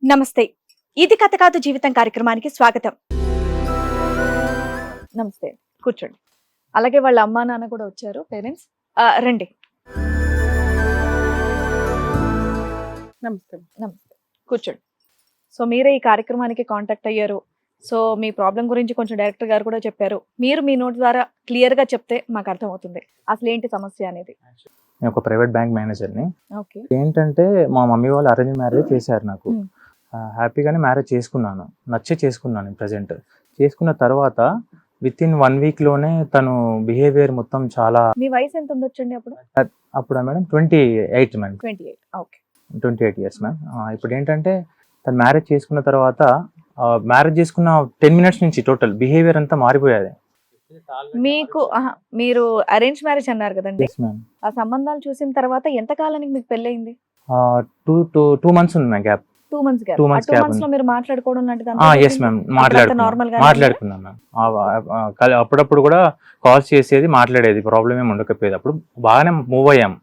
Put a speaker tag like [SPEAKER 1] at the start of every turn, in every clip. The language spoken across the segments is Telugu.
[SPEAKER 1] నమస్తే. ఇది కథ కాదు జీవితం కార్యక్రమానికి స్వాగతం. నమస్తే, కూర్చోండి. అలాగే వాళ్ళ అమ్మా నాన్న కూడా వచ్చారు, పేరెంట్స్. రండి.
[SPEAKER 2] నమస్తే.
[SPEAKER 1] నమస్తే, కూర్చోండి. సో మీరే ఈ కార్యక్రమానికి కాంటాక్ట్ అయ్యారు. సో మీ ప్రాబ్లం గురించి కొంచెం డైరెక్టర్ గారు కూడా చెప్పారు. మీరు మీ నోట్ ద్వారా క్లియర్ గా చెప్తే మాకు అర్థమవుతుంది అసలు ఏంటి సమస్య అనేది.
[SPEAKER 3] నేను ఒక ప్రైవేట్ బ్యాంక్ మేనేజర్ని.
[SPEAKER 1] ఓకే.
[SPEAKER 3] ఏంటంటే మా మమ్మీ వాళ్ళు అరేంజ్ మ్యారేజ్ చేశారు నాకు. హ్యాపీగానే మ్యారేజ్ చేసుకున్నాను, నచ్చే చేసుకున్నాను. ప్రజెంట్ చేసుకున్న తర్వాత విత్ ఇన్ 1 week లోనే తను బిహేవియర్ మొత్తం చాలా.
[SPEAKER 1] మీ వయసు ఎంత ఉండొచ్చండి అప్పుడు?
[SPEAKER 3] అప్పుడు madam 28 madam.
[SPEAKER 1] 28. Okay.
[SPEAKER 3] 28 years ma'am. ఇప్పుడు ఏంటంటే తను మ్యారేజ్ చేసుకున్న తర్వాత మ్యారేజ్ చేసుకున్న 10 minutes నుంచి టోటల్ బిహేవియర్ అంతా మారిపోయేది.
[SPEAKER 1] మీకు మీరు అరేంజ్ మ్యారేజ్ అన్నారు కదండి,
[SPEAKER 3] ఎస్ మ్యామ్.
[SPEAKER 1] ఆ సంబంధాలు చూసిన తర్వాత ఎంత కాలానికి మీకు పెళ్ళయింది?
[SPEAKER 3] 2 months ఉంది ma'am gap.
[SPEAKER 1] 2 months gap.
[SPEAKER 3] 2 months
[SPEAKER 1] 2
[SPEAKER 3] gap
[SPEAKER 1] months
[SPEAKER 3] ఉంది.
[SPEAKER 1] లో మీరు మాట్లాడుకోవడం లాంటిది
[SPEAKER 3] ఎస్ మ్యామ్, మాట్లాడుకున్నాం మ్యామ్. అప్పుడప్పుడు కూడా కాల్స్ చేసేది, మాట్లాడేది, ప్రాబ్లం ఏమి ఉండకపోయేది. అప్పుడు బాగానే మూవ్ అయ్యాం.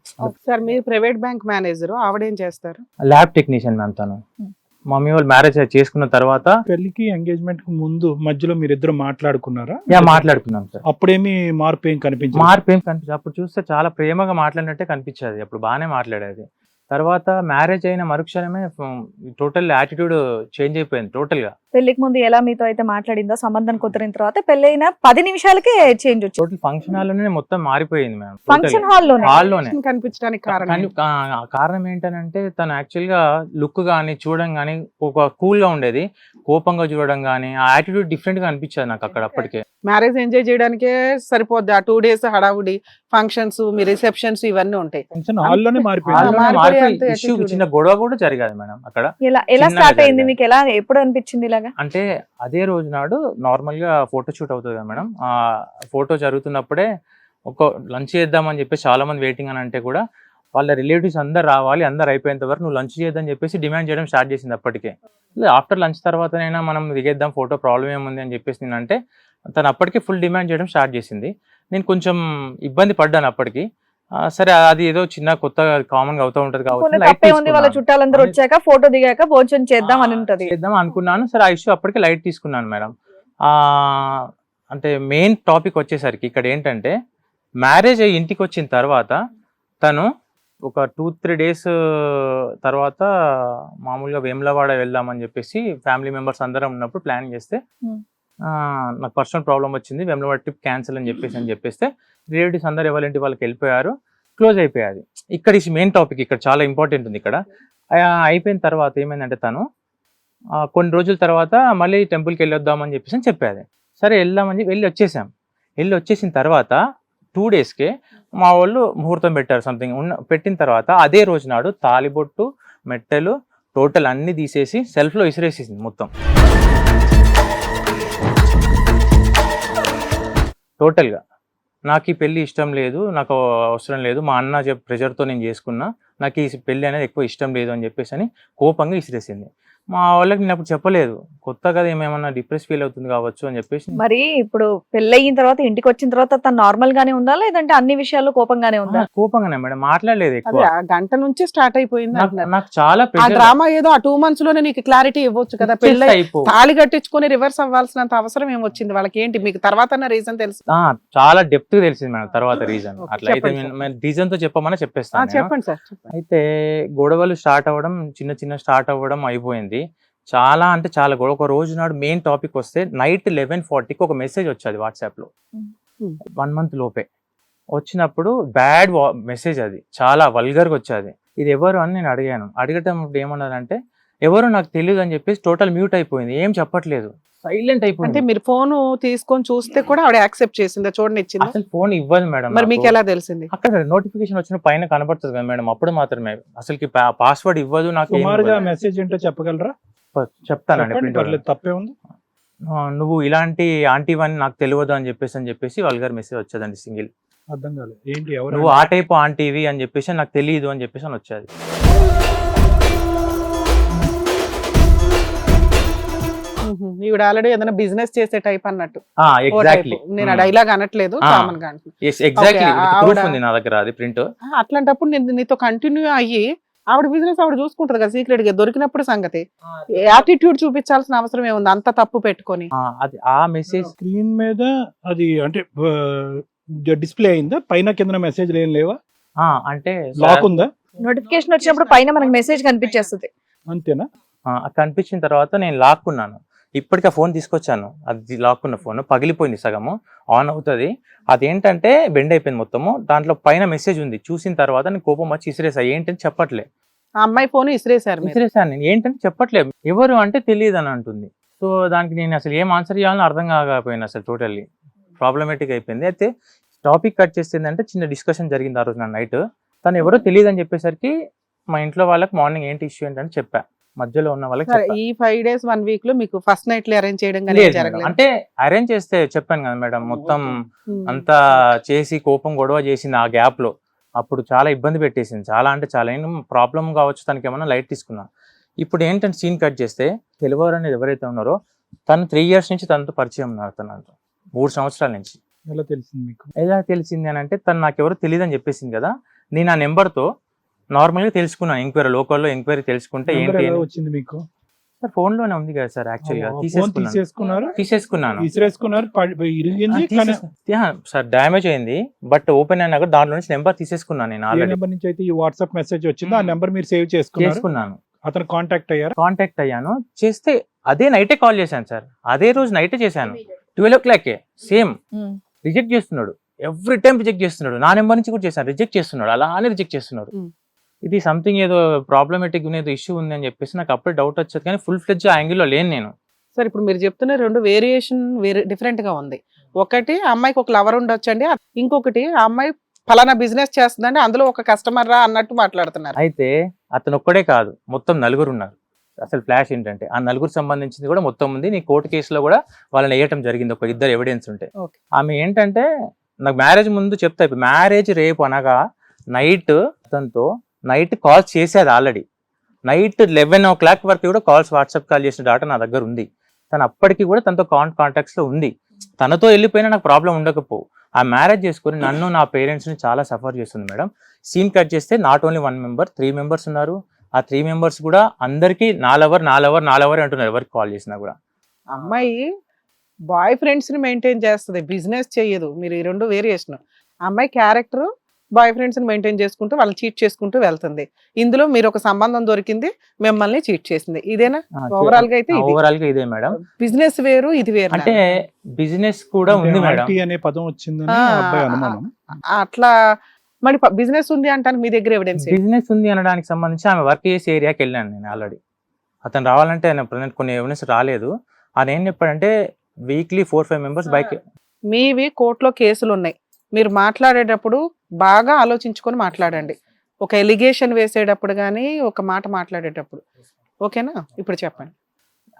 [SPEAKER 2] సార్ మీరు ప్రైవేట్ బ్యాంక్ మేనేజర్, ఆవిడేం చేస్తారు?
[SPEAKER 3] ల్యాబ్ టెక్నీషియన్ మ్యామ్ తను. మమ్మీ వాళ్ళు మ్యారేజ్ చేసుకున్న తర్వాత
[SPEAKER 4] పెళ్లికి ఎంగేజ్మెంట్ కు ముందు మధ్యలో మీరిద్దరు మాట్లాడుకున్నారా?
[SPEAKER 3] మాట్లాడుకున్నాం సార్.
[SPEAKER 4] అప్పుడేమి మార్పు ఏం కనిపించింది?
[SPEAKER 3] మార్పు ఏం కనిపించదు. అప్పుడు చూస్తే చాలా ప్రేమగా మాట్లాడినట్టే కనిపించేది. అప్పుడు బాగానే మాట్లాడేది. తర్వాత మ్యారేజ్ అయిన మరుక్షణమే టోటల్ యాటిట్యూడ్ చేంజ్ అయిపోయింది టోటల్ గా.
[SPEAKER 1] పెళ్లికి ముందు ఎలా మీతో అయితే మాట్లాడిందో, సంబంధం కుదిరిన తర్వాత పెళ్ళైన 10 నిమిషాలకే చేంజ్ వచ్చింది.
[SPEAKER 3] టోటల్ ఫంక్షన్ హాల్ లోనే మొత్తం మారిపోయింది మ్యామ్.
[SPEAKER 1] ఫంక్షన్ హాల్లోనే
[SPEAKER 2] కనిపించడానికి కారణం
[SPEAKER 3] కారణం ఏంటంటే తను యాక్చువల్ గా లుక్ గానీ చూడడం గానీ ఒక కూల్ గా ఉండేది. కోపంగా చూడడం గానీ ఆ యాటిట్యూడ్ డిఫరెంట్ గా అనిపించేది నాకు అక్కడ అప్పటికే.
[SPEAKER 2] మ్యారేజ్ ఎంజాయ్ చేయడానికే సరిపోద్ది. ఆ 2 days హడావుడి, ఫంక్షన్స్, మీ రిసెప్షన్స్ ఇవన్నీ ఉంటాయి.
[SPEAKER 4] ఫంక్షన్ హాల్లోనే మారిపోయింది.
[SPEAKER 3] ఇష్యూ చిన్న గొడవ కూడా జరిగేది మేడం అక్కడ.
[SPEAKER 1] ఎలా స్టార్ట్ అయింది మీకు? ఎలా ఎప్పుడు అనిపించింది ఇలాగా?
[SPEAKER 3] అంటే అదే రోజు నాడు నార్మల్ గా ఫోటో షూట్ అవుతుంది కదా మేడం. ఆ ఫోటో జరుగుతున్నప్పుడే ఒక లంచ్ చేద్దామని చెప్పేసి చాలా మంది వెయిటింగ్ అని అంటే కూడా వాళ్ళ రిలేటివ్స్ అందరు రావాలి, అందరు అయిపోయేంత వరకు నువ్వు లంచ్ చేద్దని చెప్పేసి డిమాండ్ చేయడం స్టార్ట్ చేసింది అప్పటికే. ఆఫ్టర్ లంచ్ తర్వాతనైనా మనం దిగేద్దాం, ఫోటో ప్రాబ్లం ఏముంది అని చెప్పేసి నేనంటే తను అప్పటికే ఫుల్ డిమాండ్ చేయడం స్టార్ట్ చేసింది. నేను కొంచెం ఇబ్బంది పడ్డాను అప్పటికి. సరే అది ఏదో చిన్న కొత్త కామన్ గా అవుతూ ఉంటది
[SPEAKER 1] కాబట్టి వాళ్ళ చుట్టాలందరూ వచ్చాక ఫోటో దిగాక భోజనం చేద్దాం అని ఉంటది,
[SPEAKER 3] చేద్దాం అనుకున్నాను. సరే ఆ ఇష్యూ అప్పటికి లైట్ తీసుకున్నాను మేడం. అంటే మెయిన్ టాపిక్ వచ్చేసరికి ఇక్కడ ఏంటంటే మ్యారేజ్ అయ్యి ఇంటికి వచ్చిన తర్వాత తను ఒక 2-3 days తర్వాత మామూలుగా వేములవాడ వెళ్దామని చెప్పేసి ఫ్యామిలీ మెంబర్స్ అందరం ఉన్నప్పుడు ప్లాన్ చేస్తే నాకు పర్సనల్ ప్రాబ్లం వచ్చింది, వేములవాడ ట్రిప్ క్యాన్సిల్ అని చెప్పేస్తే రిలేటివ్స్ అందరు ఎవరింటి వాళ్ళకి వెళ్ళిపోయారు, క్లోజ్ అయిపోయాది. ఇక్కడ ఈ మెయిన్ టాపిక్ ఇక్కడ చాలా ఇంపార్టెంట్ ఉంది. ఇక్కడ అయిపోయిన తర్వాత ఏమైందంటే తను కొన్ని రోజుల తర్వాత మళ్ళీ టెంపుల్కి వెళ్ళొద్దామని చెప్పేసి చెప్పేది. సరే వెళ్దామని చెప్పి వెళ్ళి వచ్చేసిన తర్వాత 2 daysకే మా వాళ్ళు ముహూర్తం పెట్టారు సంథింగ్. పెట్టిన తర్వాత అదే రోజు నాడు తాలిబొట్టు, మెట్టెలు టోటల్ అన్ని తీసేసి సెల్ఫ్లో ఇసిరేసేసింది మొత్తం టోటల్గా. నాకు ఈ పెళ్లి ఇష్టం లేదు, నాకు అవసరం లేదు, మా అన్న ప్రెషర్తో నేను చేసుకున్నా, నాకు ఈ పెళ్లి అనేది ఎక్కువ ఇష్టం లేదు అని చెప్పేసి అని కోపంగా ఇసిరేసింది. మా వాళ్ళకి నేను అప్పుడు చెప్పలేదు, కొత్త కదా ఏమేమన్నా డిప్రెస్ ఫీల్ అవుతుంది కావచ్చు అని చెప్పేసి.
[SPEAKER 1] మరి ఇప్పుడు పెళ్ళయిన తర్వాత ఇంటికి వచ్చిన తర్వాత తను నార్మల్ గానే ఉందా, లేదంటే అన్ని విషయాల్లో కోపంగానే ఉందా?
[SPEAKER 3] కోపంగానే మేడం, మాట్లాడలేదు ఎక్కువ.
[SPEAKER 2] గంట నుంచి స్టార్ట్ అయిపోయింది.
[SPEAKER 3] నాకు చాలా
[SPEAKER 2] డ్రామా ఏదో ఆ 2 months లోనే నీకు క్లారిటీ ఇవ్వచ్చు కదా. పెళ్ళి తాళి కట్టించుకొని రివర్స్ అవ్వాల్సినంత అవసరం ఏమొచ్చింది వాళ్ళకి? ఏంటి మీకు తర్వాత రీజన్ తెలుసు?
[SPEAKER 3] చాలా డెప్త్ తెలిసింది మేడం తర్వాత రీజన్. అట్లా అయితే రీజన్ తో చెప్పమని చెప్పేస్తాను.
[SPEAKER 2] చెప్పండి సార్.
[SPEAKER 3] అయితే గొడవలు స్టార్ట్ అవ్వడం, చిన్న స్టార్ట్ అవ్వడం అయిపోయింది. చాలా అంటే చాలా గొడవ. ఒక రోజు నాడు మెయిన్ టాపిక్ వస్తే నైట్ 11:40కి ఒక మెసేజ్ వచ్చేది వాట్సాప్ లో. 1 month లోపే వచ్చినప్పుడు బ్యాడ్ మెసేజ్, అది చాలా వల్గర్గా వచ్చేది. ఇది ఎవరు అని నేను అడగటం ఏమన్నారంటే ఎవరు నాకు తెలియదు అని చెప్పేసి టోటల్ మ్యూట్ అయిపోయింది, ఏం చెప్పట్లేదు, సైలెంట్ అయిపోయింది.
[SPEAKER 2] అంటే మీరు ఫోన్ తీసుకొని చూస్తే కూడా ఆవిడ యాక్సెప్ట్ చేసిందా? చూడండి ఇచ్చింది.
[SPEAKER 3] అసలు ఫోన్ ఇవ్వదు మేడం.
[SPEAKER 2] మరి మీకు ఎలా తెలిసింది?
[SPEAKER 3] అక్కడ నోటిఫికేషన్ వచ్చిన పైన కనబడుతుంది కదా మేడం, అప్పుడు మాత్రమే. అసలుకి పాస్వర్డ్ ఇవ్వదు నాకు.
[SPEAKER 4] మెసేజ్ ఏంటో చెప్పగలరా?
[SPEAKER 3] చెప్తానండి.
[SPEAKER 4] తప్పే ఉంది.
[SPEAKER 3] నువ్వు ఇలాంటి ఆంటీవని నాకు తెలియదు అని చెప్పేసి వల్గర్ మెసేజ్ వచ్చేదండి, సింగిల్.
[SPEAKER 4] అర్థం కాలేదు ఏంటి, ఎవరు
[SPEAKER 3] నువ్వు ఆ టైప్ ఆంటీవి అని చెప్పేసి నాకు తెలియదు అని చెప్పేసి అని వచ్చేది.
[SPEAKER 2] ఈవిడ ఆల్రెడీ ఏదైనా బిజినెస్ చేసే టైప్ అన్నట్టు.
[SPEAKER 3] ఎగ్జాక్ట్లీ,
[SPEAKER 2] నేను ఆ డైలాగ్ అనట్లేదు, కామన్ గా
[SPEAKER 3] ఎగ్జాక్ట్లీ ప్రూఫ్ ఉంది నా దగ్గర, అది ప్రింట్.
[SPEAKER 2] అట్లాంటప్పుడు నేను నీతో కంటిన్యూ అయ్యి ఆవిడ బిజినెస్ ఆవిడ చూసుకుంటది కదా సీక్రెట్ గా, దొరికినప్పుడు సంగతి. యాటిట్యూడ్ చూపించాల్సిన అవసరం ఏముంది అంత తప్పు పెట్టుకొని?
[SPEAKER 3] అది ఆ మెసేజ్
[SPEAKER 4] స్క్రీన్ మీద అది అంటే డిస్ప్లే అయిందా? పైన కింద మెసేజ్ ఏం లేవా?
[SPEAKER 3] అంటే
[SPEAKER 4] లాక్ ఉందా?
[SPEAKER 1] నోటిఫికేషన్ వచ్చినప్పుడు పైన మనకి మెసేజ్ కనిపించేస్తుంది.
[SPEAKER 4] అంతేనా?
[SPEAKER 3] కనిపించిన తర్వాత నేను లాక్కున్నాను. ఇప్పటికి ఆ ఫోన్ తీసుకొచ్చాను, అది లాక్కున్న ఫోన్ పగిలిపోయింది, సగము ఆన్ అవుతుంది. అదేంటంటే బెండ్ అయిపోయింది మొత్తము. దాంట్లో పైన మెసేజ్ ఉంది. చూసిన తర్వాత నేను కోపం వచ్చి ఇసిరేసా. ఏంటని చెప్పట్లే.
[SPEAKER 2] ఆ అమ్మాయి ఫోన్ ఇసిరేశారు మీరు.
[SPEAKER 3] ఇసిరేసాను నేను. ఏంటంటే చెప్పట్లేదు. ఎవరు అంటే తెలియదు అని అంటుంది. సో దానికి నేను అసలు ఏం ఆన్సర్ చేయాలని అర్థం కాకపోయింది. అసలు టోటల్లీ ప్రాబ్లమేటిక్ అయిపోయింది. అయితే టాపిక్ కట్ చేసిందంటే చిన్న డిస్కషన్ జరిగింది ఆ రోజు నా నైట్. తను ఎవరో తెలియదు అని చెప్పేసరికి మా ఇంట్లో వాళ్ళకి మార్నింగ్ ఏంటి ఇష్యూ ఏంటని చెప్పా. మధ్యలో ఉన్న వాళ్ళకి
[SPEAKER 2] సరే,
[SPEAKER 3] చెప్పా.
[SPEAKER 2] ఈ 5 days 1 week లో మీకు ఫస్ట్ నైట్ అరేంజ్ చేయడం కానీ
[SPEAKER 3] లేదు మేడం.
[SPEAKER 2] జరగలేదు?
[SPEAKER 3] అంటే అరేంజ్ చేస్తే చెప్పాను కదా మేడం, మొత్తం అంతా చేసి కోపం గొడవ చేసింది ఆ గ్యాప్ లో. అప్పుడు చాలా ఇబ్బంది పెట్టేసింది. చాలా అంటే చాలా ప్రాబ్లం కావచ్చు, తనకి ఏమన్నా లైట్ తీసుకున్నా. ఇప్పుడు ఏంటంటే సీన్ కట్ చేస్తే తెలివారు అనేది ఎవరైతే ఉన్నారో తను 3 years నుంచి తనతో పరిచయం ఉన్నారు. తనతో 3 సంవత్సరాల నుంచి.
[SPEAKER 4] ఎలా తెలిసింది మీకు?
[SPEAKER 3] ఎలా తెలిసింది అని అంటే తను నాకు ఎవరో తెలియదు అని చెప్పేసింది కదా. నేను ఆ నెంబర్తో నార్మల్గా తెలుసుకున్నాను. ఎంక్వైరీ లోకల్లో ఎంక్వైరీ తెలుసుకుంటే
[SPEAKER 4] నెంబర్
[SPEAKER 3] ఏంటి
[SPEAKER 4] ఎలా వచ్చింది మీకు?
[SPEAKER 3] సార్ ఫోన్ లోనే ఉంది కదా సార్. యాక్చువల్గా
[SPEAKER 4] ఫోన్ తీసేసుకున్నారు,
[SPEAKER 3] తీసేసుకున్నాను.
[SPEAKER 4] విసిరేసుకున్నారు, ఇరిగింది. కానీ
[SPEAKER 3] సార్ డ్యామేజ్ అయింది, బట్ ఓపెన్ అయినా దాంట్లో నుంచి నెంబర్ తీసేసుకున్నాను నేను
[SPEAKER 4] ఏ
[SPEAKER 3] ఆల్రెడీ.
[SPEAKER 4] నెంబర్ నుంచి అయితే ఈ వాట్సాప్ మెసేజ్ వచ్చిందో ఆ నెంబర్ మీరు సేవ్
[SPEAKER 3] చేసుకున్నాను.
[SPEAKER 4] అతను కాంటాక్ట్ అయ్యారు.
[SPEAKER 3] కాంటాక్ట్ అయ్యాను. చేస్తే అదే నైటే కాల్ చేశాను సార్. అదే రోజు నైటే చేశాను 12 o'clock. సేమ్ రిజెక్ట్ చేస్తున్నాడు. ఎవ్రీ టైం రిజెక్ట్ చేస్తున్నాడు. నా నెంబర్ నుంచి కూడా చేశాను, రిజెక్ట్ చేస్తున్నాడు. అలానే రిజెక్ట్ చేస్తున్నాడు. ఇది సంథింగ్ ఏదో ప్రాబ్లమేటిక్ ఏదో ఇష్యూ ఉంది అని చెప్పేసి నాకు అప్పుడే డౌట్ వచ్చేది. కానీ ఫుల్ ఫ్లెడ్జ్ ఆ యాంగిల్లో లేను నేను.
[SPEAKER 2] సార్, ఇప్పుడు మీరు చెప్తున్న 2 వేరియేషన్ డిఫరెంట్ గా ఉంది. ఒకటి ఆ అమ్మాయికి ఒక లవర్ ఉండొచ్చండి, ఇంకొకటి ఆ అమ్మాయి ఫలానా బిజినెస్ చేస్తుందండి, అందులో ఒక కస్టమర్ రా అన్నట్టు మాట్లాడుతున్నారు.
[SPEAKER 3] అయితే అతను ఒక్కడే కాదు, మొత్తం 4 ఉన్నారు. అసలు ఫ్లాష్ ఏంటంటే ఆ 4 సంబంధించింది కూడా మొత్తం ఉంది. నీ కోర్టు కేసులో కూడా వాళ్ళని వేయటం జరిగింది, ఒక 2 ఎవిడెన్స్ ఉంటే.
[SPEAKER 2] Okay.
[SPEAKER 3] ఆమె ఏంటంటే నాకు మ్యారేజ్ ముందు చెప్తా, మ్యారేజ్ రేపు అనగా నైట్ అతనితో నైట్ కాల్స్ చేసేది. ఆల్రెడీ నైట్ 11 o'clock వరకు కూడా కాల్స్, వాట్సాప్ కాల్ చేసిన డాటా నా దగ్గర ఉంది. తను అప్పటికి కూడా తనతో కాంటాక్ట్స్ లో ఉంది. తనతో వెళ్ళిపోయినా నాకు ప్రాబ్లం ఉండకపో. ఆ మ్యారేజ్ చేసుకుని నన్ను నా పేరెంట్స్ ని చాలా సఫర్ చేస్తుంది మేడం. సీన్ కట్ చేస్తే నాట్ ఓన్లీ 1 member, 3 members ఉన్నారు. ఆ 3 members కూడా అందరికి నా లవర్ అంటున్నారు ఎవరికి కాల్ చేసినా కూడా.
[SPEAKER 2] అమ్మాయి బాయ్ ఫ్రెండ్స్ ని మెయింటైన్ చేస్తుంది, బిజినెస్ చేయదు. మీరు ఈ 2 వేరియేషన్. అమ్మాయి క్యారెక్టర్ బాయ్ ఫ్రెండ్స్ ని మెయింటైన్ చేసుకుంటూ వాళ్ళని చీట్ చేసుకుంటూ వెళ్తుంది. ఇందులో మీరు ఒక సంబంధం దొరికింది, మిమ్మల్ని చీట్ చేసింది. ఇదేనా ఓవరాల్ గా? అయితే
[SPEAKER 3] ఓవరాల్ గా ఇదే మేడం.
[SPEAKER 2] బిజినెస్ వేరు, ఇది వేరు.
[SPEAKER 3] అంటే బిజినెస్ కూడా ఉంది మేడం.
[SPEAKER 4] RT అనే పదం వచ్చిందని అబ్బాయి అనుమానం.
[SPEAKER 2] అట్లా మరి బిజినెస్ ఉంది అంటాను. మీ దగ్గర ఎవిడెన్స్?
[SPEAKER 3] బిజినెస్ ఉంది అనడానికి సంబంధించి ఆమె వర్క్ చేసే ఏరియాకి వెళ్ళాను నేను ఆల్రెడీ. అతను రావాలంటే ఆయన ప్రజెంట్ కొన్ని ఎవిడెన్స్ రాలేదు. ఆయన ఏం చెప్పాడంటే వీక్లీ 4-5 members బైక్.
[SPEAKER 2] మీవి కోర్టులో కేసులు ఉన్నాయి. మీరు మాట్లాడేటప్పుడు బాగా ఆలోచించుకొని మాట్లాడండి. ఒక ఎలిగేషన్ వేసేటప్పుడు కానీ ఒక మాట మాట్లాడేటప్పుడు. ఓకేనా? ఇప్పుడు చెప్పండి.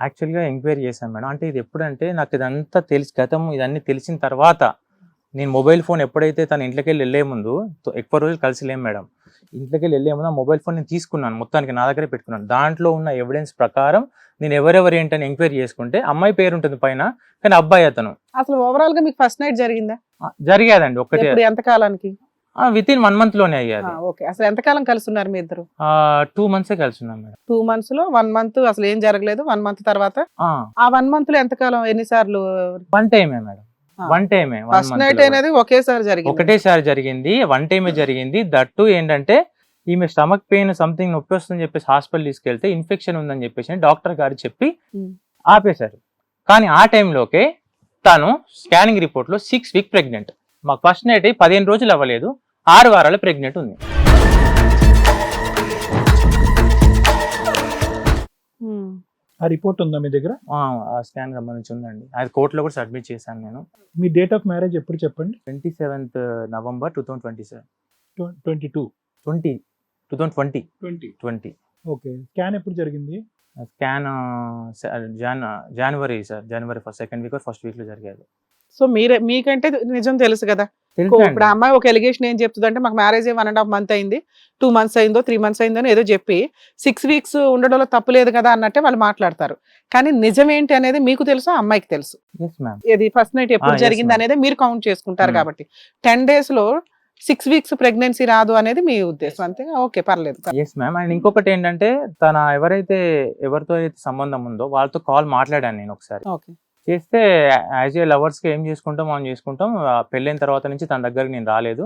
[SPEAKER 3] యాక్చువల్గా ఎంక్వైరీ చేశాను మేడం. అంటే ఇది ఎప్పుడంటే నాకు ఇదంతా తెలిసి గతం ఇదన్నీ తెలిసిన తర్వాత నేను మొబైల్ ఫోన్ ఎప్పుడైతే తన ఇంట్లోకి వెళ్ళే ముందు ఎక్కువ రోజులు కలిసి లేం మేడం. ఇంట్లోకి వెళ్ళే ముందు ఆ మొబైల్ ఫోన్ నేను తీసుకున్నాను, మొత్తానికి నా దగ్గరే పెట్టుకున్నాను. దాంట్లో ఉన్న ఎవిడెన్స్ ప్రకారం నేను ఎవరెవరు ఏంటని ఎంక్వైరీ చేసుకుంటే అమ్మాయి పేరు ఉంటుంది పైన, కానీ అబ్బాయి అతను.
[SPEAKER 2] అసలు ఓవరాల్ గా మీకు ఫస్ట్ నైట్ జరిగిందా?
[SPEAKER 3] జరిగేదండి ఒకటే.
[SPEAKER 2] ఎంత కాలానికి?
[SPEAKER 3] విత్ ఇన్ 1 month లోనే అయ్యాది.
[SPEAKER 2] ఓకే. అసలు ఎంత కాలం కలిసి ఉన్నారు మీ ఇద్దరు?
[SPEAKER 3] 2 months కలిసి ఉన్నాం మేడం.
[SPEAKER 2] 2 months లో 1 month అసలు ఏం జరగలేదు. 1 month తర్వాత ఆ 1 month లో ఎంత కాలం, ఎన్నిసార్లు?
[SPEAKER 3] 1 time madam. 1 time.
[SPEAKER 2] First night అనేది ఒకేసారి జరిగింది?
[SPEAKER 3] ఒకటేసారి జరిగింది. 1 time జరిగింది. దట్టు ఏంటంటే ఈమె స్టమక్ పెయిన్ సంథింగ్ నొప్పి వస్తుందని చెప్పేసి హాస్పిటల్ తీసుకెళ్తే ఇన్ఫెక్షన్ ఉందని చెప్పేసి డాక్టర్ గారు చెప్పి ఆపేశారు. కానీ ఆ టైంలోకే తను స్కానింగ్ రిపోర్ట్ లో 6 weeks ప్రెగ్నెంట్. మాకు ఫస్ట్ నైట్ 15 రోజులు అవ్వలేదు, 6 వారాలు ప్రెగ్నెంట్ ఉంది.
[SPEAKER 4] ఆ రిపోర్ట్ ఉందా మీ దగ్గర?
[SPEAKER 3] ఆ స్కాన్ సంబంధించి ఉందండి. అది కోర్టులో కూడా సబ్మిట్ చేశాను నేను.
[SPEAKER 4] మీ డేట్ ఆఫ్ మ్యారేజ్ ఎప్పుడు చెప్పండి?
[SPEAKER 3] 27th November 2027.
[SPEAKER 4] 2020. ఓకే. స్కాన్ ఎప్పుడు జరిగింది?
[SPEAKER 3] Scan January sir, January 2nd week or 1st week లో జరిగేది.
[SPEAKER 2] సో మీకంటే నిజం తెలుసు కదా. ఇప్పుడు ఆ అమ్మాయి ఒక ఎలిగేషన్ ఏం చెప్తుందంటే మాకు మ్యారేజ్ 1.5 month అయింది, 2 months అయిందో 3 months అయిందో ఏదో చెప్పి 6 weeks ఉండడంలో తప్పు లేదు కదా అన్నట్టే వాళ్ళు మాట్లాడతారు. కానీ నిజం ఏంటి అనేది మీకు తెలుసు, ఆ అమ్మాయికి తెలుసు. ఇది ఫస్ట్ నైట్ ఎప్పుడు జరిగింది అనేది మీరు కౌంట్ చేసుకుంటారు. కాబట్టి 10 days లో 6 వీక్స్ ప్రెగ్నెన్సీ రాదు అనేది మీ ఉద్దేశం అంతే. ఓకే, పర్లేదు.
[SPEAKER 3] Yes ma'am. అండ్ ఇంకొకటి ఏంటంటే ఎవరితో అయితే సంబంధం ఉందో వాళ్ళతో కాల్ మాట్లాడాను నేను ఒకసారి.
[SPEAKER 2] ఓకే.
[SPEAKER 3] చేస్తే యాజ్ ఏ లవర్స్ కి ఏం చేసుకుంటాం మనం చేసుకుంటాం, పెళ్ళైన తర్వాత నుంచి తన దగ్గరికి నేను రాలేదు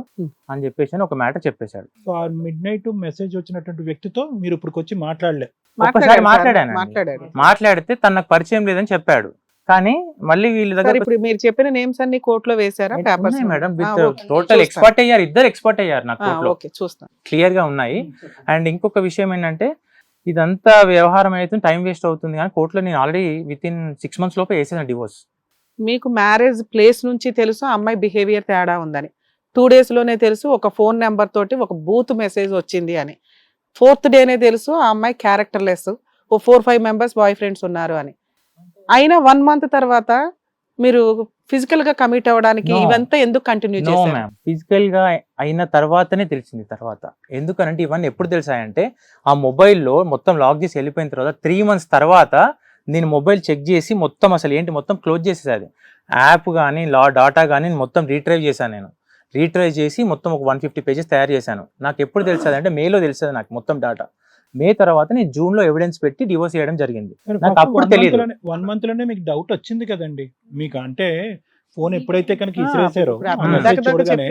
[SPEAKER 3] అని చెప్పేసి ఒక మ్యాటర్ చెప్పేశాడు.
[SPEAKER 4] సో ఆ మిడ్ నైట్ మెసేజ్ వచ్చినటువంటి వ్యక్తితో మీరు ఇప్పుడు వచ్చి మాట్లాడలేదు?
[SPEAKER 3] ఒక్కసారి మాట్లాడాను.
[SPEAKER 2] మాట్లాడారు.
[SPEAKER 3] మాట్లాడితే తన నాకు పరిచయం లేదని చెప్పాడు. కానీ మళ్ళీ వీళ్ళ
[SPEAKER 2] సార్,
[SPEAKER 3] దగ్గర
[SPEAKER 2] ఇప్పుడు మీరు చెప్పిన నేమ్స్ అన్ని కోర్టులో వేసారా? Papers
[SPEAKER 3] madam with total expert అయ్యారు, ఇద్దరు ఎక్స్పర్ట్ అయ్యారు నా కోర్టులో,
[SPEAKER 2] ఓకే, చూస్తాను.
[SPEAKER 3] క్లియర్ గా ఉన్నాయి. అండ్ ఇంకొక విషయం ఏంటంటే ఇదంతా వ్యవహారం అయితే టైం వేస్ట్ అవుతుంది, కానీ కోర్టులో నేను ఆల్రెడీ విత్ ఇన్ 6 months లోపే వేసేసాను డివోర్స్.
[SPEAKER 2] మీకు మ్యారేజ్ ప్లేస్ నుంచి తెలుసు అమ్మాయి బిహేవియర్ తేడా ఉందని, 2 days లోనే తెలుసు ఒక ఫోన్ నెంబర్ తోటి ఒక బూత్ మెసేజ్ వచ్చింది అని, 4th డేనే తెలుసు ఆ అమ్మాయి క్యారెక్టర్లెస్, ఓ 4-5 members బాయ్ ఫ్రెండ్స్ ఉన్నారు అని. అయినా 1 month తర్వాత మీరు ఫిజికల్ గా కమిట్ అవ్వడానికి ఇవంతా ఎందుకు కంటిన్యూ చేశారు?
[SPEAKER 3] ఫిజికల్ గా అయిన తర్వాతనే తెలిసింది. తర్వాత ఎందుకనంటే ఇవన్నీ ఎప్పుడు తెలిసాయంటే ఆ మొబైల్లో మొత్తం లాక్ చేసి వెళ్ళిపోయిన తర్వాత 3 months తర్వాత నేను మొబైల్ చెక్ చేసి మొత్తం అసలు ఏంటి మొత్తం క్లోజ్ చేసేది. యాప్ కానీ డాటా కానీ మొత్తం రీట్రైవ్ చేశాను. నేను రీట్రైవ్ చేసి మొత్తం ఒక 150 pages తయారు చేశాను. నాకు ఎప్పుడు తెలిసేది అంటే మేలో తెలిసేది నాకు మొత్తం డాటా. మే తర్వాత నేను జూన్ లో ఎవిడెన్స్ పెట్టి డివోర్స్ చేయడం జరిగింది. నాకు అప్పుడు తెలియదు.
[SPEAKER 4] 1 month లోనే మీకు డౌట్ వచ్చింది కదండి మీకు, అంటే ఫోన్ ఎప్పుడైతే కనుక ఇసిరేసారో చూడగానే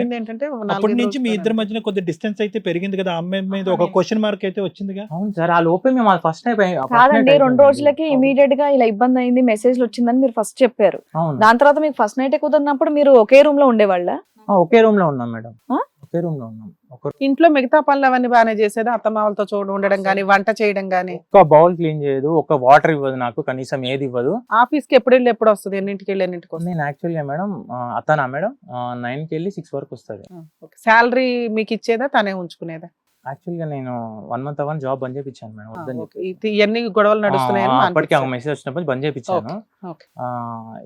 [SPEAKER 4] అప్పటి నుంచి మీ ఇద్దరి మధ్యన కొద్ది డిస్టెన్స్ అయితే పెరిగింది కదా, అమ్మాయి మీద ఒక క్వశ్చన్ మార్క్ అయితే వచ్చిందిగా.
[SPEAKER 3] అవును సార్, ఆ లోపే మేము ఫస్ట్
[SPEAKER 1] కాదండి, 2 రోజులకి ఇమీడియట్ గా ఇలా ఇబ్బంది అయింది, మెసేజ్లు వచ్చిందని మీరు ఫస్ట్ చెప్పారు. దాని తర్వాత మీకు ఫస్ట్ నైట్ కుదిరినప్పుడు మీరు ఒకే రూమ్ లో ఉండేవాళ్ళ?
[SPEAKER 3] ఒకే రూమ్ లో ఉన్నాం మేడం, ఒకే రూమ్ లో ఉన్నాం.
[SPEAKER 2] ఇంట్లో మిగతా పనులు అవన్నీ బాగానే చేసేది, అత్తమామలతో ఉండడం కానీ వంట చేయడం కానీ?
[SPEAKER 3] ఒక బౌల్ క్లీన్ చేయదు, ఒక వాటర్ ఇవ్వదు, నాకు కనీసం ఏది ఇవ్వదు.
[SPEAKER 2] ఆఫీస్ కి ఎప్పుడు వెళ్ళి ఎప్పుడు వస్తుంది? ఎన్నింటికి వెళ్ళి ఎన్నింటికి వస్తుంది?
[SPEAKER 3] నేను యాక్చువల్గా మేడం అతనా మేడం 9కి వెళ్ళి 6 వరకు వస్తుంది.
[SPEAKER 2] శాలరీ మీకు ఇచ్చేదా తనే ఉంచుకునేదా?
[SPEAKER 3] యాక్చువల్గా నేను 1 month అవన్నీ జాబ్ బంద్ చేయించాను మేడం, వద్దని చెప్పి.
[SPEAKER 2] ఇవన్నీ గొడవలు నడుస్తున్నాయని
[SPEAKER 3] అప్పటికి ఒక మెసేజ్ వచ్చినప్పుడు బంద్ చేయించాను.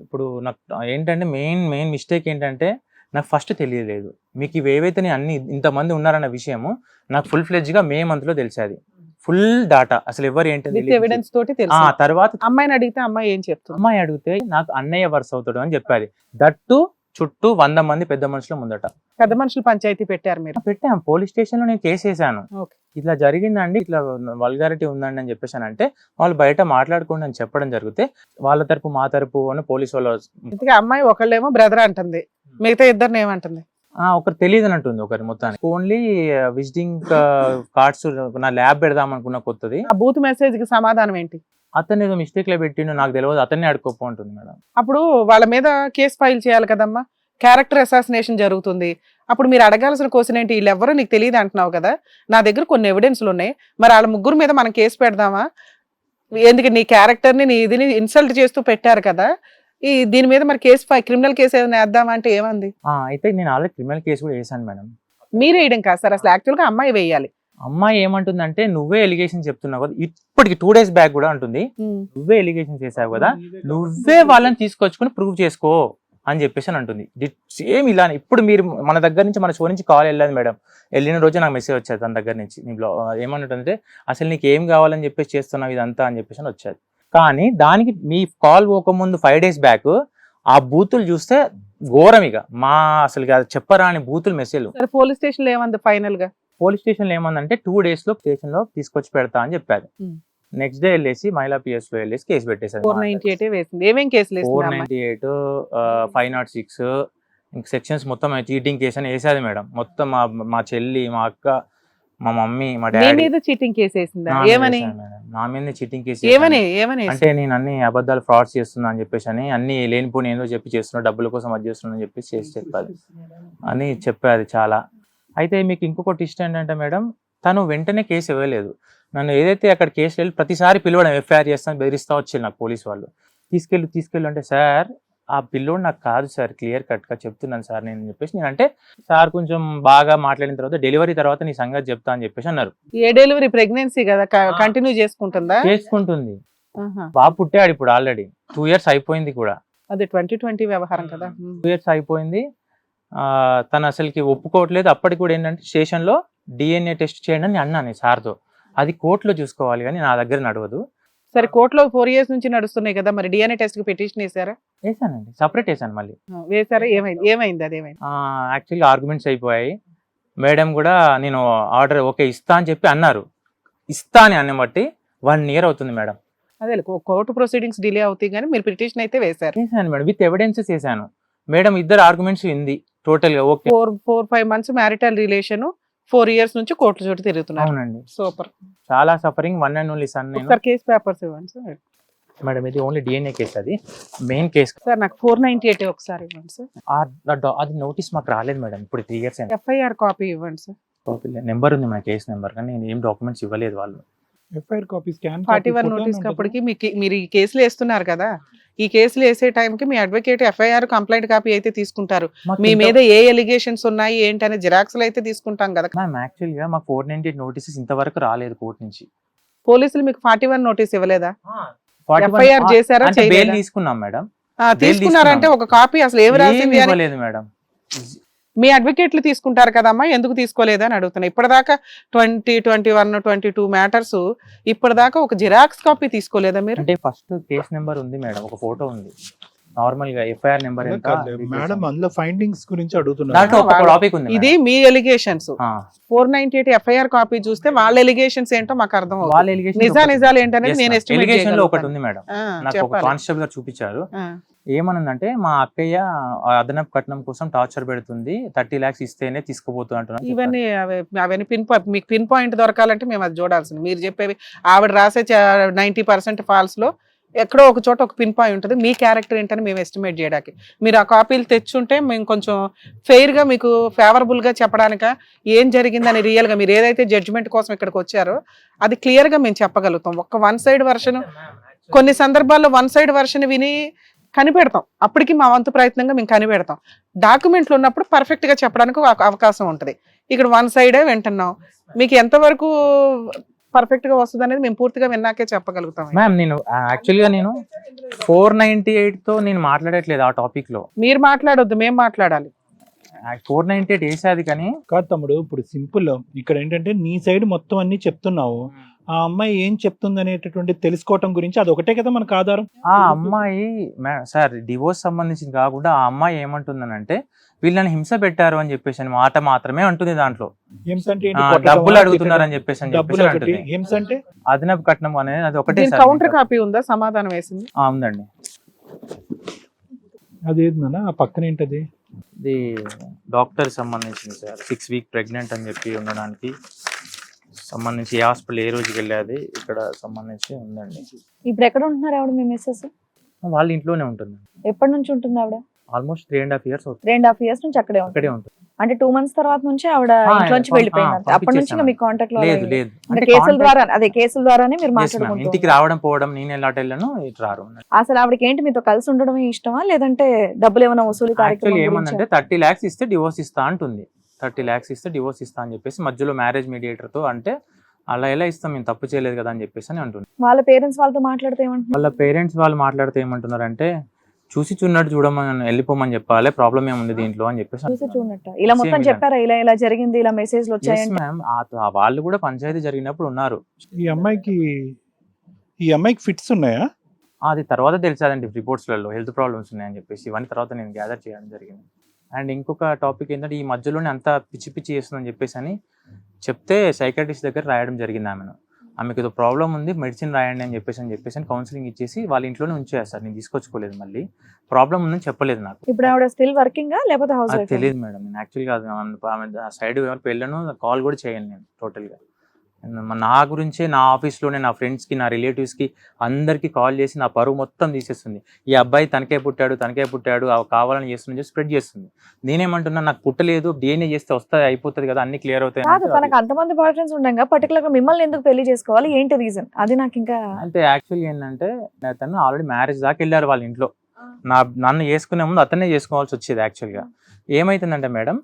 [SPEAKER 3] ఇప్పుడు నాకు ఏంటంటే మెయిన్ మిస్టేక్ ఏంటంటే నాకు ఫస్ట్ తెలియలేదు. మీకు ఇవి ఏవైతే అన్ని ఇంతమంది ఉన్నారన్న విషయము నాకు ఫుల్ ఫ్లెడ్జ్ గా మే మంత్ లో తెలిసేది. ఫుల్ డాటా అసలు ఎవరు ఏంటి
[SPEAKER 2] ఎవిడెన్స్ తోటి తెలుసు.
[SPEAKER 3] తర్వాత
[SPEAKER 2] అమ్మాయిని అడిగితే అమ్మాయి ఏం చెప్తుంది?
[SPEAKER 3] అమ్మాయి అడిగితే నాకు అన్నయ్య వరుస అవుతాడు అని చెప్పాది. దట్టు చుట్టూ 100 మంది పెద్ద మనుషుల ముందట.
[SPEAKER 2] పెద్ద మనుషులు పంచాయతీ పెట్టారు మీరు?
[SPEAKER 3] పెట్టాం, పోలీస్ స్టేషన్ లో నేను కేసు వేసాను. ఇట్లా జరిగిందండి, ఇట్లా వల్గారిటీ ఉందండి అని చెప్పేసాను. అంటే వాళ్ళు బయట మాట్లాడుకోండి అని చెప్పడం జరిగితే వాళ్ళ తరపు మా తరపు అని పోలీసు వాళ్ళు.
[SPEAKER 2] అమ్మాయి ఒకళ్ళేమో బ్రదర్ అంటుంది, మిగతా ఇద్దరిని ఏమంటుంది?
[SPEAKER 3] ఒకరు తెలియదు అంటుంది, ఒకరి మొత్తానికి ఓన్లీ విజిటింగ్ కార్డ్స్ నా ల్యాబ్ పెడదాం అనుకున్న కొత్తది.
[SPEAKER 2] ఆ బూత్ మెసేజ్ కి సమాధానం ఏంటి?
[SPEAKER 3] అతను ఏదో మిస్టేక్ లో పెట్టిండు, నాకు తెలియదు, అతన్ని అడుకోపో ఉంటుంది మేడం.
[SPEAKER 2] అప్పుడు వాళ్ళ మీద కేసు ఫైల్ చేయాలి కదమ్మా, క్యారెక్టర్ అసాసినేషన్ జరుగుతుంది. అప్పుడు మీరు అడగాల్సిన క్వశ్చన్ ఏంటి? వీళ్ళెవరో నీకు తెలియదు అంటున్నావు కదా, నా దగ్గర కొన్ని ఎవిడెన్స్లు ఉన్నాయి, మరి వాళ్ళ ముగ్గురు మీద మనం కేసు పెడదామా? ఎందుకు నీ క్యారెక్టర్ని నీ ఇదిని ఇన్సల్ట్ చేస్తూ పెట్టారు కదా, దీని మీద మరి క్రిమినల్ కేసు ఏమైనా వేద్దామా అంటే ఏమంది?
[SPEAKER 3] అయితే నేను ఆల్రెడీ క్రిమినల్ కేసు కూడా వేసాను మేడం.
[SPEAKER 2] మీరు వేయడం కాదు సార్, అసలు యాక్చువల్ గా అమ్మాయి వేయాలి.
[SPEAKER 3] అమ్మాయి ఏమంటుందంటే నువ్వే ఎలిగేషన్ చెప్తున్నావు కదా, ఇప్పటికి 2 days బ్యాక్ కూడా అంటుంది, నువ్వే ఎలిగేషన్ చేసావు కదా, నువ్వే వాళ్ళని తీసుకొచ్చుకుని ప్రూవ్ చేసుకో అని చెప్పేసి అని అంటుంది. సేమ్ ఇలా ఇప్పుడు మీరు మన దగ్గర నుంచి మన షో నుంచి కాల్ వెళ్ళదు మేడం, వెళ్ళిన రోజు నాకు మెసేజ్ వచ్చేది తన దగ్గర నుంచి. నీ ఏమంటుందంటే అసలు నీకు ఏం కావాలని చెప్పేసి చేస్తున్నావు ఇదంతా అని చెప్పేసి అని వచ్చేది. కానీ దానికి మీ కాల్ పోకముందు 5 days బ్యాక్ ఆ బూతులు చూస్తే ఘోరం, ఇక మా అసలు చెప్పరాని బూతులు మెసేజ్.
[SPEAKER 2] పోలీస్ స్టేషన్ లో ఏమంది ఫైనల్ గా?
[SPEAKER 3] పోలీస్ స్టేషన్ లో ఏమందంటే 2 days లో స్టేషన్ లో తీసుకొచ్చి పెడతా అని చెప్పారు. నెక్స్ట్ డే వెళ్ళేసి మహిళా పిఎస్ లో వెళ్ళేసి కేసు పెట్టేసారు.
[SPEAKER 2] 498 వేసింది. ఏమేం కేసులు?
[SPEAKER 3] 498, 506 ఇంక సెక్షన్స్ మొత్తం చీటింగ్ కేసు అని వేసేది మేడం. మొత్తం మా చెల్లి, మా అక్క, మా మమ్మీ, మా డాడీ
[SPEAKER 2] మీద చీటింగ్ కేసు వేసిందా? ఏమని?
[SPEAKER 3] నా మీద చీటింగ్ కేసు.
[SPEAKER 2] ఏమని
[SPEAKER 3] అంటే నేను అన్ని అబద్ధాలు ఫ్రాడ్స్ చేస్తున్నా అని చెప్పేసి అని, అన్ని లేనిపోని ఏదో చెప్పి చేస్తున్నా, డబ్బుల కోసం అది చేస్తున్నా అని చెప్పేసి చేసి చెప్పాలి అని చెప్పాది చాలా. అయితే మీకు ఇంకొక ట్విస్ట్ ఏంటంటే మేడం, తను వెంటనే కేసు ఇవ్వలేదు. నన్ను ఏదైతే అక్కడ కేసు వెళ్ళి ప్రతిసారి పిలవడం, ఎఫ్ఐఆర్ చేస్తాను బెదిరిస్తా వచ్చి నాకు పోలీసు వాళ్ళు తీసుకెళ్ళు అంటే, సార్ ఆ పిల్లోడు నాకు కాదు సార్, క్లియర్ కట్ గా చెప్తున్నాను సార్ నేను చెప్పేసి. నేను అంటే సార్ కొంచెం బాగా మాట్లాడిన తర్వాత డెలివరీ తర్వాత నీ సంగతి చెప్తా అని చెప్పేసి అన్నారు.
[SPEAKER 2] ఏ డెలివరీ? ప్రెగ్నెన్సీ కదా, కంటిన్యూ చేసుకుంటుందా?
[SPEAKER 3] చేసుకుంటుంది. బాబు పుట్టాడు ఇప్పుడు, ఆల్రెడీ 2 years అయిపోయింది కూడా.
[SPEAKER 2] అదే 2020 వ్యవహారం కదా.
[SPEAKER 3] 2 years అయిపోయింది. తను అసలుకి ఒప్పుకోవట్లేదు. అప్పటికి కూడా ఏంటంటే స్టేషన్ లో DNA టెస్ట్ చేయండి అని అన్నాను సార్తో. అది కోర్టులో చూసుకోవాలి కానీ నా దగ్గర నడవదు.
[SPEAKER 2] సరే, కోర్టులో 4 years నుంచి నడుస్తున్నాయి కదా, మరి DNA టెస్ట్ కి పిటిషన్ వేసారా?
[SPEAKER 3] వేసానండి, సపరేట్ వేసాను. మళ్ళీ
[SPEAKER 2] వేసారా? ఏమైంది? అదేమైంది?
[SPEAKER 3] యాక్చువల్గా ఆర్గ్యుమెంట్స్ అయిపోయాయి. మేడం కూడా నేను ఆర్డర్ ఓకే ఇస్తా అని చెప్పి అన్నారు. ఇస్తా అని అన్న బట్టి 1 year అవుతుంది మేడం.
[SPEAKER 2] అదే కోర్టు ప్రొసీడింగ్స్ డిలే అవుతాయి కానీ మీరు పిటిషన్ అయితే వేశారు.
[SPEAKER 3] చేశాను మేడం, విత్ ఎవిడెన్సెస్ చేశాను మేడం. ఇద్దరు ఆర్గ్యుమెంట్స్ ఉంది టోటల్ గా. Okay
[SPEAKER 2] 4-5 months marital relation, 4 years నుంచి కోర్టు చోటు తిరుగుతున్నారు.
[SPEAKER 3] అవునండి,
[SPEAKER 2] సూపర్.
[SPEAKER 3] చాలా సఫరింగ్. 1 and only son. నేను
[SPEAKER 2] సార్ కేస్ పేపర్స్ ఇవ్వండి సార్.
[SPEAKER 3] మేడం ఇది ఓన్లీ డిఎన్ఏ కేసు, అది మెయిన్ కేసు
[SPEAKER 2] సార్ నాకు 498 ఒకసారి ఇవ్వండి సార్.
[SPEAKER 3] అది నోటీస్ మాకు రాలేదు మేడం. ఇప్పుడు 3 years అయింది.
[SPEAKER 2] FIR కాపీ ఇవ్వండి సార్.
[SPEAKER 3] నెంబర్ ఉంది మా కేసు నెంబర్, కానీ నేను ఏం డాక్యుమెంట్స్ ఇవ్వలేదు వాళ్ళు.
[SPEAKER 4] ఎఫ్ఐఆర్ కాపీ స్కాన్
[SPEAKER 2] 41 నోటీస్ అప్పటికి మీరు ఈ కేసులు వేస్తున్నారు కదా, ఈ కేసులు వేసే టైంకి మీ అడ్వకేట్ FIR కంప్లైంట్ కాపీ అయితే తీసుకుంటారు. మీ మీద ఏ ఎలిగేషన్స్ ఉన్నాయి ఏంటనే జిరాక్స్లు అయితే తీసుకుంటాం కదా.
[SPEAKER 3] మ్యామ్ యాక్చువల్గా మాకు 498 నోటీసెస్ ఇంతవరకు రాలేదు కోర్టు నుంచి.
[SPEAKER 2] పోలీసులు మీకు 41 నోటీస్ ఇవ్వలేదా?
[SPEAKER 3] 41
[SPEAKER 2] FIR చేశారా?
[SPEAKER 3] బెయిల్ తీసుకున్నాం మేడం.
[SPEAKER 2] తీసుకున్నారంటే ఒక కాపీ అసలు ఏమి రాసింది అని
[SPEAKER 3] ఇవ్వలేదు మేడం.
[SPEAKER 2] మీ అడ్వకేట్లు తీసుకుంటారు కదమ్మా, ఎందుకు తీసుకోలేదని అడుగుతున్నా. ఇప్పటిదాకా 20, 21, 22 మ్యాటర్స్ ఇప్పటిదాకా ఒక జిరాక్స్ కాపీ తీసుకోలేదా మీరు?
[SPEAKER 3] అంటే ఫస్ట్ కేసు నెంబర్ ఉంది మేడం, ఒక ఫోటో ఉంది. నార్మల్ గా FIR నెంబర్ ఎంత
[SPEAKER 4] మేడం అందులో ఫైండింగ్స్ గురించి అడుగుతున్నారు.
[SPEAKER 3] దాంట్లో ఒక టాపిక్ ఉంది.
[SPEAKER 2] ఇది మీ ఎలిగేషన్స్. 498 FIR కాపీ చూస్తే వాళ్ళ ఎలిగేషన్స్ ఏంటో మాకు అర్థం అవుతుంది.
[SPEAKER 3] వాళ్ళ ఎలిగేషన్
[SPEAKER 2] నిజాలు ఏంటనేది నేను ఎస్టిమేట్
[SPEAKER 3] ఎలిగేషన్ లో ఒకటి ఉంది మేడం. నాకు ఒక
[SPEAKER 2] చెప్పాలి.
[SPEAKER 3] కానిస్టేబుల్ గారు చూపించారు. ఏమనందంటే మా అక్కయ్య అదనపు కట్నం కోసం టార్చర్ పెడుతుంది, 30 lakhs ఇస్తేనే తీసుకుపోతుంది అంటున్నారు.
[SPEAKER 2] ఇవన్నీ అవన్నీ మీకు పిన్ పాయింట్ దొరకాలంటే మేము అది చూడాల్సింది. మీరు చెప్పేవి ఆవిడ రాసే 90% ఫాల్స్ లో ఎక్కడో ఒక చోట ఒక పిన్ పాయింట్ ఉంటుంది. మీ క్యారెక్టర్ ఏంటని మేము ఎస్టిమేట్ చేయడానికి మీరు ఆ కాపీలు తెచ్చుంటే మేము కొంచెం ఫెయిర్ గా మీకు ఫేవరబుల్ గా చెప్పడానిక ఏం జరిగిందని రియల్ గా మీరు ఏదైతే జడ్జిమెంట్ కోసం ఇక్కడికి వచ్చారో అది క్లియర్ గా మేము చెప్పగలుగుతాం. ఒక 1 side వర్షన్ కొన్ని సందర్భాల్లో 1 side వర్షన్ విని కనిపెడతాం. అప్పటికి మా వంతు ప్రయత్నంగా మేము కనిపెడతాం. డాక్యుమెంట్లు ఉన్నప్పుడు పర్ఫెక్ట్ గా చెప్పడానికి అవకాశం ఉంటుంది. ఇక్కడ 1 side వింటున్నాం. మీకు ఎంతవరకు పర్ఫెక్ట్ గా వస్తుంది అనేది మేము పూర్తిగా విన్నాకే చెప్పగలుగుతాం.
[SPEAKER 3] మ్యామ్ నేను యాక్చువల్గా నేను 498 తో నేను మాట్లాడట్లేదు ఆ టాపిక్ లో.
[SPEAKER 2] మీరు మాట్లాడొద్దు, మేము మాట్లాడాలి.
[SPEAKER 3] 498 వేసేది కానీ
[SPEAKER 4] కాదు తమ్ముడు. ఇప్పుడు సింపుల్ ఇక్కడ ఏంటంటే నీ సైడ్ మొత్తం అన్ని చెప్తున్నావు. ఆ అమ్మాయి ఏం చెప్తుంది అనేటటువంటి తెలుసుకోవటం గురించి అది ఒకటే కదా మనకు ఆధారం.
[SPEAKER 3] ఆ అమ్మాయి సార్ డివోర్స్ సంబంధించింది కాకుండా ఆ అమ్మాయి ఏమంటుందనంటే వీళ్ళని హింస పెట్టారు అని చెప్పేసి అని మాట మాత్రమే అంటుంది. దాంట్లో
[SPEAKER 4] హింస అంటే
[SPEAKER 3] డబ్బులు అడుగుతున్నారు అని చెప్పేసి అంటుంది.
[SPEAKER 4] హింస అంటే
[SPEAKER 3] అదనపు కట్నం అనేది అది ఒకటే.
[SPEAKER 2] కౌంటర్ కాపీ ఉందా? సమాధానం వేసింది
[SPEAKER 3] ఉందండి.
[SPEAKER 4] అదేందన్నా ఆ పక్కన ఏంటది?
[SPEAKER 3] ఇది డాక్టర్ సంబంధించింది సార్. 6 weeks ప్రెగ్నెంట్ అని చెప్పి ఉండడానికి సంబంధించి ఏ హాస్పిటల్ ఏ రోజుకి వెళ్ళేది ఇక్కడ సంబంధించి ఉందండి.
[SPEAKER 1] ఇప్పుడు ఎక్కడ ఉంటున్నారు ఆవిడ? మీ మిస్సెస్
[SPEAKER 3] వాళ్ళ ఇంట్లోనే ఉంటుంది.
[SPEAKER 1] ఎప్పటి నుంచి ఉంటుంది ఆవిడ?
[SPEAKER 3] ఆల్మోస్ట్ 3.5 years అవుతుంది.
[SPEAKER 1] 2.5 years నుంచి అక్కడే
[SPEAKER 3] ఉంటుంది.
[SPEAKER 1] అంటే 2 months తర్వాత నుంచి ఆవిడ ఇంట్లోంచి వెళ్ళిపోయింది. అప్పటి నుంచి మీకు కాంటాక్ట్ లో
[SPEAKER 3] లేదు లేదు.
[SPEAKER 1] అంటే కేసుల ద్వారా, అదే కేసుల ద్వారానే మీరు మాట్లాడుకుంటారు.
[SPEAKER 3] ఇంటికి రావడం పోవడం, నేను ఎలా వెళ్ళను ఇటు రారు.
[SPEAKER 1] అసలు ఆవిడకి ఏంటి మీతో కలిసి ఉండడమే ఇష్టమా లేదంటే డబ్బులు ఏమైనా వసూలు కార్యక్రమం?
[SPEAKER 3] ఏమందంటే 30 lakhs ఇస్తే డివోర్స్ ఇస్తా అంటుంది. 30 lakhs ఇస్తే డివోర్స్ ఇస్తా అని చెప్పేసి మధ్యలో మ్యారేజ్ మీడియేటర్ తో అంటే అలా ఎలా ఇస్తాం, మేము తప్పు చేయలేదు కదా అని చెప్పేసి అని అంటుంది.
[SPEAKER 1] వాళ్ళ పేరెంట్స్ వాళ్ళతో మాట్లాడితే ఏమంటున్నారు?
[SPEAKER 3] వాళ్ళ పేరెంట్స్ వాళ్ళు మాట్లాడితే ఏమంటున్నారంటే చూసి చూడనట్టు చూడమని వెళ్ళిపోమని చెప్పాలి, ప్రాబ్లం ఏముంది దీంట్లో అని చెప్పేసి.
[SPEAKER 1] చూసి చూడనట్టు ఇలా మొత్తం చెప్పారా? ఇలా ఇలా జరిగింది, ఇలా మెసేజ్లు వచ్చాయి
[SPEAKER 3] మ్యామ్. వాళ్ళు కూడా పంచాయతీ జరిగినప్పుడు ఉన్నారు.
[SPEAKER 4] ఈ అమ్మాయికి ఫిట్స్ ఉన్నాయా?
[SPEAKER 3] అది తర్వాత తెలిసాదండి రిపోర్ట్స్లలో హెల్త్ ప్రాబ్లమ్స్ ఉన్నాయని చెప్పేసి. ఇవన్నీ తర్వాత నేను గ్యాదర్ చేయడం జరిగింది. అండ్ ఇంకొక టాపిక్ ఏంటంటే ఈ మధ్యలోనే అంతా పిచ్చి పిచ్చి చేస్తుందని చెప్పేసి అని చెప్తే సైకాట్రిస్ట్ దగ్గర రాయడం జరిగింది ఆమెను. ఆమెకు ఏదో ప్రాబ్లం ఉంది, మెడిసిన్ రాయండి అని చెప్పేసి కౌన్సిలింగ్ ఇచ్చేసి వాళ్ళ ఇంట్లోనే ఉంచేస్తారు. నేను తీసుకొచ్చుకోలేదు, మళ్ళీ ప్రాబ్లం ఉందని చెప్పలేదు నాకు.
[SPEAKER 1] ఇప్పుడు ఆవిడ స్టిల్ వర్కింగ్ లేకపోతే హౌస్ వైఫ్?
[SPEAKER 3] తెలియదు మేడం. నేను యాక్చువల్గా సైడ్ ఎవరికి వెళ్ళను, కాల్ కూడా చేయను నేను టోటల్గా. నా గురించే నా ఆఫీస్లోనే నా ఫ్రెండ్స్కి, నా రిలేటివ్స్కి అందరికీ కాల్ చేసి నా పరువు మొత్తం తీసేస్తుంది. ఈ అబ్బాయి తనకే పుట్టాడు కావాలని చేస్తుంది స్ప్రెడ్ చేస్తుంది. నేనేమంటున్నా, నాకు పుట్టలేదు, DNA చేస్తే వస్తుంది, అయిపోతుంది కదా, అన్ని క్లియర్ అవుతాయి.
[SPEAKER 1] తనకు అంతమంది బాయ్ ఫ్రెండ్స్ ఉండగా పర్టికులర్ గా మిమ్మల్ని ఎందుకు పెళ్లి చేసుకోవాలి, ఏంటి రీజన్? అది నాకు ఇంకా
[SPEAKER 3] అంటే యాక్చువల్గా ఏంటంటే తను ఆల్రెడీ మ్యారేజ్ దాకా వెళ్ళారు వాళ్ళ ఇంట్లో. నన్ను చేసుకునే ముందు అతనే చేసుకోవాల్సి వచ్చేది. యాక్చువల్గా ఏమైతుందంటే మేడం,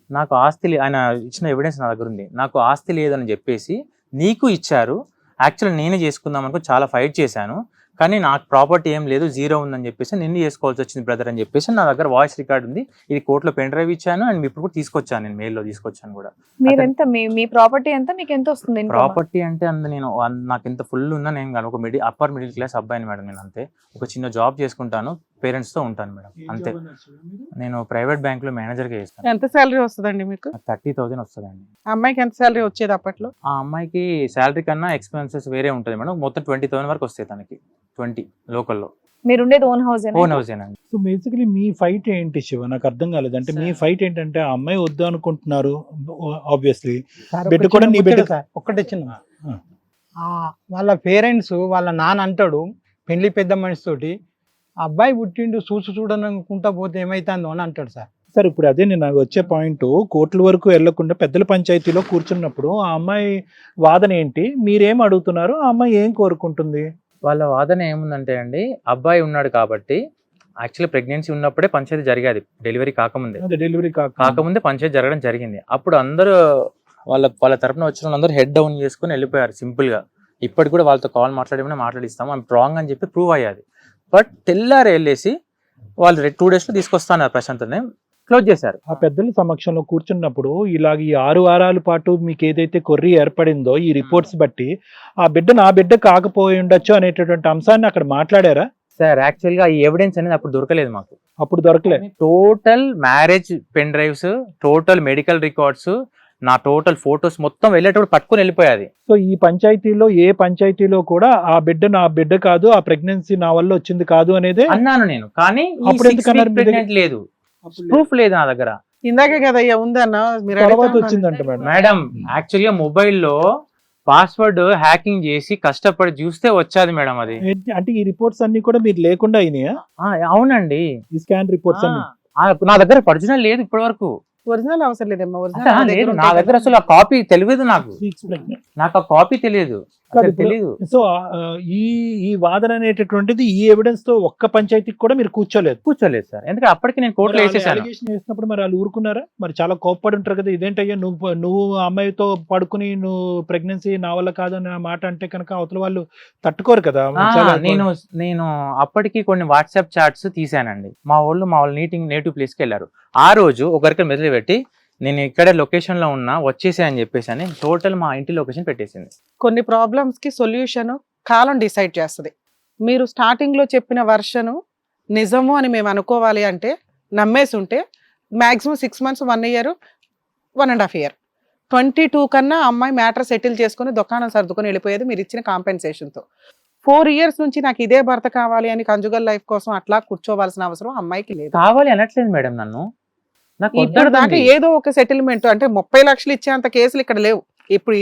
[SPEAKER 3] నాకు ఆస్తి ఆయన ఇచ్చిన ఎవిడెన్స్ నా దగ్గర ఉంది. నాకు ఆస్తి లేదని చెప్పేసి నీకు ఇచ్చారు, యాక్చువల్గా నేనే చేసుకుందాం అనుకో చాలా ఫైట్ చేశాను, కానీ నాకు ప్రాపర్టీ ఏం లేదు, 0 ఉందని చెప్పేసి నిన్ను చేసుకోవాల్సి వచ్చింది బ్రదర్ అని చెప్పేసి నా దగ్గర వాయిస్ రికార్డ్ ఉంది. ఇది కోర్టులో పెన్ డ్రైవ్ ఇచ్చాను అండ్ ఇప్పుడు కూడా తీసుకొచ్చాను, నేను మెయిల్లో తీసుకొచ్చాను కూడా.
[SPEAKER 1] మీరు ఎంత మీ ప్రాపర్టీ ఎంత, మీకు ఎంత వస్తుంది?
[SPEAKER 3] ప్రాపర్టీ అంటే నేను నాకు ఎంత ఫుల్ ఉందా నేను కానీ ఒక అప్పర్ మిడిల్ క్లాస్ అబ్బాయిని మేడం. నేను అంతే ఒక చిన్న జాబ్ చేసుకుంటాను, పేరెంట్స్ తో ఉంటాను మేడం, అంతే. నేను ప్రైవేట్ బ్యాంక్ లో మేనేజర్ గా చేస్తాను.
[SPEAKER 2] ఎంత శాలరీ వస్తుందండి మీకు?
[SPEAKER 3] 30,000 వస్తుందండి.
[SPEAKER 2] ఆ అమ్మాయికి ఎంత శాలరీ వచ్చేది అప్పట్లో?
[SPEAKER 3] ఆ అమ్మాయికి శాలరీ కన్నా ఎక్స్పెన్సెస్ వేరే ఉంటుంది మేడం. మొత్తం 20,000 వరకు వస్తాయి తనకి. 20 లోకల్లో.
[SPEAKER 1] మీరు ఉండేది ఓన్ హౌస్
[SPEAKER 3] ఓన్ హౌస్ ఏనండి.
[SPEAKER 4] సో బేసికలీ మీ ఫైట్ ఏంటి శివ? నాకు అర్థం కాలేదు. అంటే మీ ఫైట్ ఏంటంటే ఆ అమ్మాయి వద్దు అనుకుంటున్నారు ఆబ్వియస్లీ. బిడ్డ కూడా నీ బిడ్డ
[SPEAKER 5] ఒక్కటే చిన్న వాళ్ళ పేరెంట్స్ వాళ్ళ నాన్న అంటాడు పెళ్లి పెద్ద మనిషి తోటి, అబ్బాయి పుట్టిండు చూడనుకుంటా పోతే ఏమైతుందో అని అంటాడు సార్.
[SPEAKER 4] సార్ ఇప్పుడు అదే నేను వచ్చే పాయింట్, కోర్టుల వరకు వెళ్లకుండా పెద్దల పంచాయతీలో కూర్చున్నప్పుడు ఆ అమ్మాయి వాదన ఏంటి, మీరేం అడుగుతున్నారు, ఆ అమ్మాయి ఏం కోరుకుంటుంది?
[SPEAKER 3] వాళ్ళ వాదన ఏముందంటే అండి, అబ్బాయి ఉన్నాడు కాబట్టి యాక్చువల్లీ ప్రెగ్నెన్సీ ఉన్నప్పుడే పంచాయతీ జరిగేది, డెలివరీ కాకముందే.
[SPEAKER 4] అదే డెలివరీ
[SPEAKER 3] కాకముందే పంచాయతీ జరగడం జరిగింది. అప్పుడు అందరూ వాళ్ళ తరపున వచ్చిన వాళ్ళందరూ హెడ్ డౌన్ చేసుకుని వెళ్ళిపోయారు సింపుల్ గా. ఇప్పటికి కూడా వాళ్ళతో కాల్ మాట్లాడిస్తాము, ఆమె రాంగ్ అని చెప్పి ప్రూవ్ అయ్యాది. బట్ తెల్లారి వెళ్ళేసి వాళ్ళు 2 days లో తీసుకొస్తాను ప్రశాంత్ని క్లోజ్ చేశారు.
[SPEAKER 4] ఆ పెద్దల సమక్షంలో కూర్చున్నప్పుడు ఇలాగ ఈ 6 వారాల పాటు మీకు ఏదైతే కొర్రీ ఏర్పడిందో ఈ రిపోర్ట్స్ బట్టి ఆ బిడ్డ నా బిడ్డ కాకపోయి ఉండొచ్చు అనేటటువంటి అంశాన్ని అక్కడ మాట్లాడారా
[SPEAKER 3] సార్? యాక్చువల్ గా ఈ ఎవిడెన్స్ అనేది అప్పుడు దొరకలేదు మాకు.
[SPEAKER 4] అప్పుడు దొరకలే.
[SPEAKER 3] Total marriage pen drives, total medical records, నా టోటల్ ఫోటోస్ మొత్తం వెళ్ళేటప్పుడు పట్టుకుని వెళ్ళిపోయాది.
[SPEAKER 4] సో ఈ పంచాయతీలో ఏ పంచాయతీలో కూడా ఆ బిడ్డ నా బిడ్డ కాదు, ఆ ప్రెగ్నెన్సీ నా వల్ల వచ్చింది కాదు అనేది
[SPEAKER 3] అన్నాను నేను. కానీ
[SPEAKER 4] అప్పుడు ఎందుకన్నారు మీ దగ్గర?
[SPEAKER 3] ప్రెగ్నెంట్ లేదు, ప్రూఫ్ లేదు నా దగ్గర.
[SPEAKER 2] ఇందాకే కదా అయ్యా ఉందన్న, మీరు
[SPEAKER 4] తర్వాత వచ్చిందంట మేడం.
[SPEAKER 3] మేడం యాక్చువల్ గా మొబైల్లో పాస్వర్డ్ హ్యాకింగ్ చేసి కష్టపడి చూస్తే వచ్చాది మేడం అది.
[SPEAKER 4] అంటే ఈ రిపోర్ట్స్ అన్ని కూడా మీరు లేకుండా అయినాయా?
[SPEAKER 3] అవునండి,
[SPEAKER 4] ఈ స్కాన్ రిపోర్ట్స్ అన్ని
[SPEAKER 3] నా దగ్గర ఒరిజినల్ లేదు ఇప్పటి వరకు.
[SPEAKER 2] ఒరిజినల్ అవసరం లేదమ్మా,
[SPEAKER 3] లేదు నా దగ్గర అసలు ఆ కాపీ తెలియదు నాకు ఆ కాపీ తెలియదు తెలియదు.
[SPEAKER 4] సో ఈ వాదన అనేటటువంటిది ఈ ఎవిడెన్స్ తో ఒక్క పంచాయతీకి కూడా మీరు
[SPEAKER 3] కూర్చోలేదు సార్, ఎందుకంటే అప్పటికి నేను కోర్టులో వేసేసాను.
[SPEAKER 4] వేసినప్పుడు మరి వాళ్ళు ఊరుకున్నారా? మరి చాలా కోప్పడి ఉంటారు కదా, ఇదేంటయ్యా నువ్వు అమ్మాయితో పడుకుని నువ్వు ప్రెగ్నెన్సీ నా వల్ల కాదని ఆ మాట అంటే కనుక అవతల వాళ్ళు తట్టుకోరు కదా.
[SPEAKER 3] నేను అప్పటికి కొన్ని వాట్సాప్ చాట్స్ తీసానండి. మా వాళ్ళు నేటివ్ ప్లేస్కి వెళ్ళారు. ఆ రోజు ఒకరికి మెసేజ్ పెట్టి నేను ఇక్కడే లొకేషన్ లో ఉన్నా వచ్చేసే అని చెప్పేసి అని టోటల్ మా ఇంటి లొకేషన్ పెట్టేసింది.
[SPEAKER 2] కొన్ని ప్రాబ్లమ్స్ కి సొల్యూషన్ కాలం డిసైడ్ చేస్తుంది. మీరు స్టార్టింగ్ లో చెప్పిన వర్షను నిజము అని మేము అనుకోవాలి అంటే నమ్మేసి ఉంటే మాక్సిమం 6 months 1 year 1.5 years 22 కన్నా అమ్మాయి మ్యాటర్ సెటిల్ చేసుకుని దుకాణం సర్దుకొని వెళ్ళిపోయేది మీరు ఇచ్చిన కాంపెన్సేషన్తో. 4 years నుంచి నాకు ఇదే భర్త కావాలి అని కంజుగల్ లైఫ్ కోసం అట్లా కూర్చోవాల్సిన అవసరం అమ్మాయికి లేదు.
[SPEAKER 3] కావాలి అనట్లేదు మేడం, నన్ను
[SPEAKER 2] ఇప్పుడు దాకా ఏదో ఒక సెటిల్మెంట్ అంటే 30 లక్షలు ఇచ్చేంత కేసులు ఇక్కడ లేవు ఇప్పుడు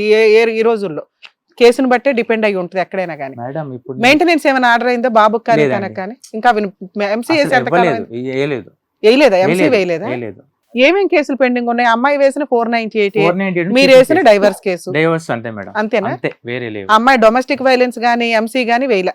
[SPEAKER 2] ఈ రోజుల్లో. కేసును బట్టే డిపెండ్ అయ్యి ఉంటుంది ఎక్కడైనా కానీ. మెయింటెనెన్స్ ఏమైనా ఆర్డర్ అయిందో బాబుకి కానీ కనుక కానీ ఇంకా ఎంసీ వేయలేదా? ఎంసీ వేయలేదా? ఏమేం కేసులు పెండింగ్ ఉన్నాయి? అమ్మాయి వేసిన 498, మీరు వేసిన డైవర్స్ కేసు
[SPEAKER 3] అంతే మేడం,
[SPEAKER 2] అంతేనా?
[SPEAKER 3] వేరే లేవు.
[SPEAKER 2] అమ్మాయి డొమెస్టిక్ వైలెన్స్ గానీ ఎంసీ గానీ వేయలే?